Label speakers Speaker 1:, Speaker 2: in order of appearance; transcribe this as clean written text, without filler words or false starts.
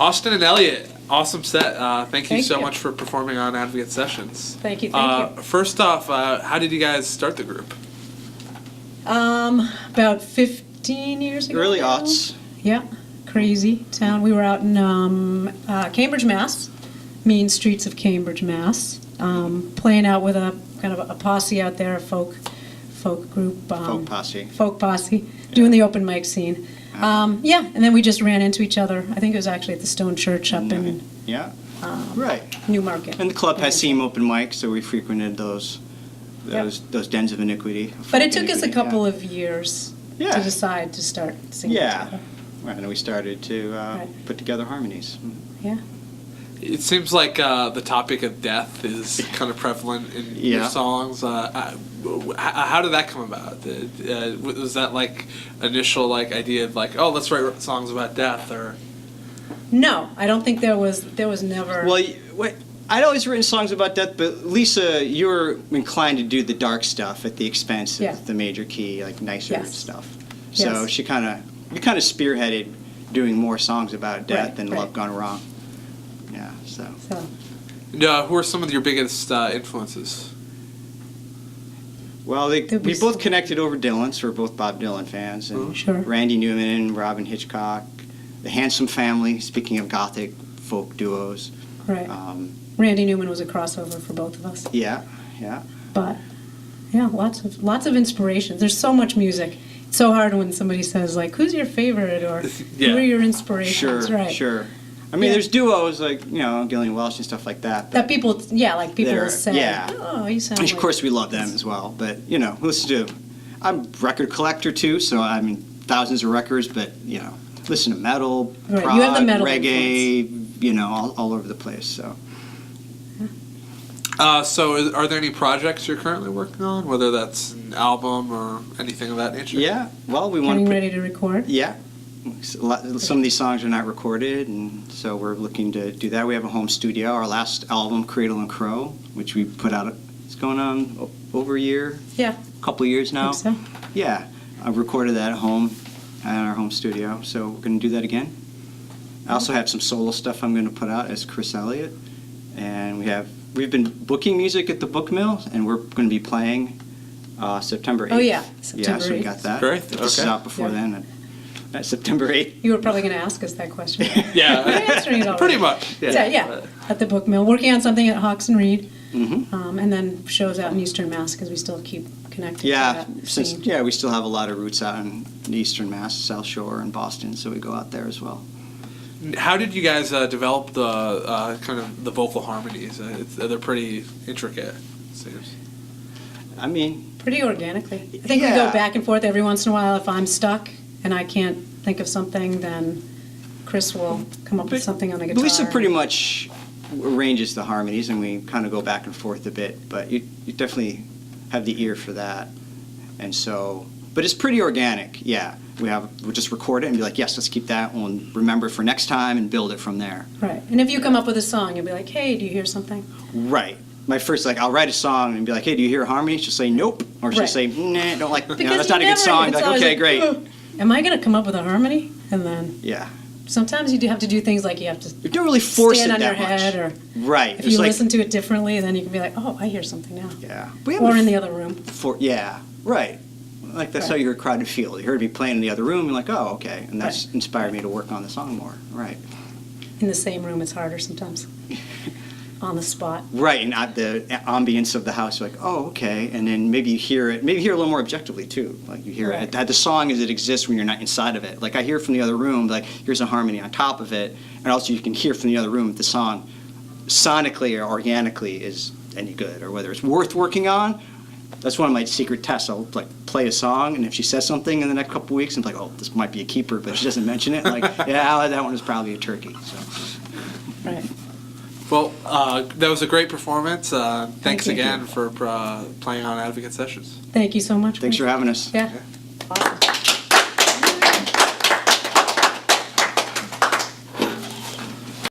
Speaker 1: Austin and Elliot, awesome set. Thank you so
Speaker 2: you.
Speaker 1: much for performing on Advocate Sessions.
Speaker 2: Thank you, thank you.
Speaker 1: First off, how did you guys start the group?
Speaker 2: About 15 years ago.
Speaker 3: Early
Speaker 2: now.
Speaker 3: aughts.
Speaker 2: Yeah, crazy town. We were out in Cambridge, Mass, mean streets of Cambridge, Mass, playing out with a kind of a posse out there, a folk group.
Speaker 3: Folk posse.
Speaker 2: Folk posse, doing the open mic scene. Yeah, and then we just ran into each other. I think it was actually at the Stone Church up in
Speaker 3: Yeah, right.
Speaker 2: Newmarket.
Speaker 3: And the club has seen open mics, so we frequented those dens of iniquity.
Speaker 2: But it took us a
Speaker 3: iniquity,
Speaker 2: couple of years
Speaker 3: Yeah.
Speaker 2: to decide to start singing together.
Speaker 3: Right, and we started to put together harmonies.
Speaker 2: Yeah.
Speaker 1: It seems like the topic of death is kind of prevalent in your
Speaker 3: Yeah.
Speaker 1: songs. How did that come about? Was that like initial like idea of like, oh, let's write songs about death, or?
Speaker 2: No, I don't think there was never.
Speaker 3: Well, I'd always written songs about death, but Lisa, you were inclined to do the dark stuff at the expense of the major key, like nicer
Speaker 2: Yes.
Speaker 3: stuff. So
Speaker 2: Yes.
Speaker 3: you kind of spearheaded doing more songs about death and
Speaker 2: right.
Speaker 3: love gone wrong. Yeah, so.
Speaker 1: Who are some of your biggest influences?
Speaker 3: Well,
Speaker 2: There'd be
Speaker 3: we both
Speaker 2: some-
Speaker 3: connected over Dylan, so we're both Bob Dylan fans. And
Speaker 2: Sure.
Speaker 3: Randy Newman, Robin Hitchcock, the Handsome Family, speaking of gothic folk duos.
Speaker 2: Right. Randy Newman was a crossover for both of us.
Speaker 3: Yeah.
Speaker 2: But yeah, lots of inspirations. There's so much music. It's so hard when somebody says like, "Who's your favorite?" or "Who are your inspirations?"
Speaker 3: Sure. I mean, there's duos like, Gillian Welch and stuff like that.
Speaker 2: That people will say,
Speaker 3: yeah.
Speaker 2: "Oh, you sound."
Speaker 3: And
Speaker 2: like
Speaker 3: of course, we love them as well. But, listen to, I'm a record collector too, so I mean, thousands of records, but, listen to metal,
Speaker 2: Right,
Speaker 3: prog,
Speaker 2: you have the metal
Speaker 3: reggae, all over the place, so.
Speaker 1: So are there any projects you're currently working on, whether that's an album or anything of that nature?
Speaker 3: Yeah, well, we want
Speaker 2: Getting
Speaker 3: to
Speaker 2: ready to record.
Speaker 3: Yeah. Some of these songs are not recorded, and so we're looking to do that. We have a home studio. Our last album, Cradle and Crow, which we put out, it's going on over a year,
Speaker 2: Yeah.
Speaker 3: a couple of years now.
Speaker 2: I think so.
Speaker 3: Yeah, I recorded that at home, at our home studio, so we're going to do that again. I also have some solo stuff I'm going to put out as Chris Elliott, and we've been booking music at the Book Mill, and we're going to be playing September 8th.
Speaker 2: Oh, yeah, September
Speaker 3: so we
Speaker 2: 8th.
Speaker 3: got that.
Speaker 1: Great,
Speaker 3: If this is
Speaker 1: okay.
Speaker 3: out before
Speaker 2: Yeah.
Speaker 3: then. That's September 8th.
Speaker 2: You were probably going to ask us that question.
Speaker 1: Yeah,
Speaker 2: We're answering it already.
Speaker 1: pretty much.
Speaker 2: Yeah, at the Book Mill, working on something at Hawks and Reed,
Speaker 3: Mm-hmm.
Speaker 2: and then shows out in Eastern Mass because we still keep connected.
Speaker 3: Yeah,
Speaker 2: to that
Speaker 3: since
Speaker 2: scene.
Speaker 3: we still have a lot of roots out in the Eastern Mass, South Shore, and Boston, so we go out there as well.
Speaker 1: How did you guys develop the kind of the vocal harmonies? They're pretty intricate, it seems.
Speaker 3: I mean,
Speaker 2: Pretty organically. I think we go back and forth every once in a while. If I'm stuck and I can't think of something, then Chris will come up with something on the guitar.
Speaker 3: Lisa pretty much arranges the harmonies, and we kind of go back and forth a bit, but you definitely have the ear for that. And so, but it's pretty organic, yeah. We'll just record it and be like, yes, let's keep that. We'll remember it for next time and build it from there.
Speaker 2: Right. And if you come up with a song, you'll be like, hey, do you hear something?
Speaker 3: Right. My first, I'll write a song and be like, hey, do you hear harmony? She'll say, nope. Or she'll
Speaker 2: Right.
Speaker 3: say, nah, don't like,
Speaker 2: Because
Speaker 3: that's not a good song. Be like, okay, great.
Speaker 2: Am I going to come up with a harmony? And then
Speaker 3: Yeah.
Speaker 2: sometimes you do have to do things like you have to
Speaker 3: You don't really force
Speaker 2: stand
Speaker 3: it
Speaker 2: on
Speaker 3: that
Speaker 2: your
Speaker 3: much.
Speaker 2: head, or
Speaker 3: Right.
Speaker 2: if
Speaker 3: It's
Speaker 2: you
Speaker 3: like,
Speaker 2: listen to it differently, then you can be like, oh, I hear something now.
Speaker 3: yeah.
Speaker 2: Or in the other room.
Speaker 3: Yeah, right. Like, that's how
Speaker 2: Right.
Speaker 3: you heard Crowded Field. You heard me playing in the other room, and like, oh, okay. And that's
Speaker 2: Right.
Speaker 3: inspired me to work on the song more. Right.
Speaker 2: In the same room, it's harder sometimes. On the spot.
Speaker 3: Right, and the ambience of the house, you're like, oh, okay. And then maybe you hear it a little more objectively, too. Like, you hear
Speaker 2: Right.
Speaker 3: the song as it exists when you're not inside of it. Like, I hear from the other room, like, here's a harmony on top of it. And also you can hear from the other room if the song sonically or organically is any good, or whether it's worth working on. That's one of my secret tests. I'll play a song, and if she says something in the next couple weeks, I'm like, oh, this might be a keeper, but she doesn't mention it. I'm like, yeah, that one is probably a turkey. So.
Speaker 2: Right.
Speaker 1: Well, that was a great performance. Thanks
Speaker 2: you.
Speaker 1: again for playing on Advocate Sessions.
Speaker 2: Thank you so much.
Speaker 3: Thanks for having us.
Speaker 2: Yeah. Awesome.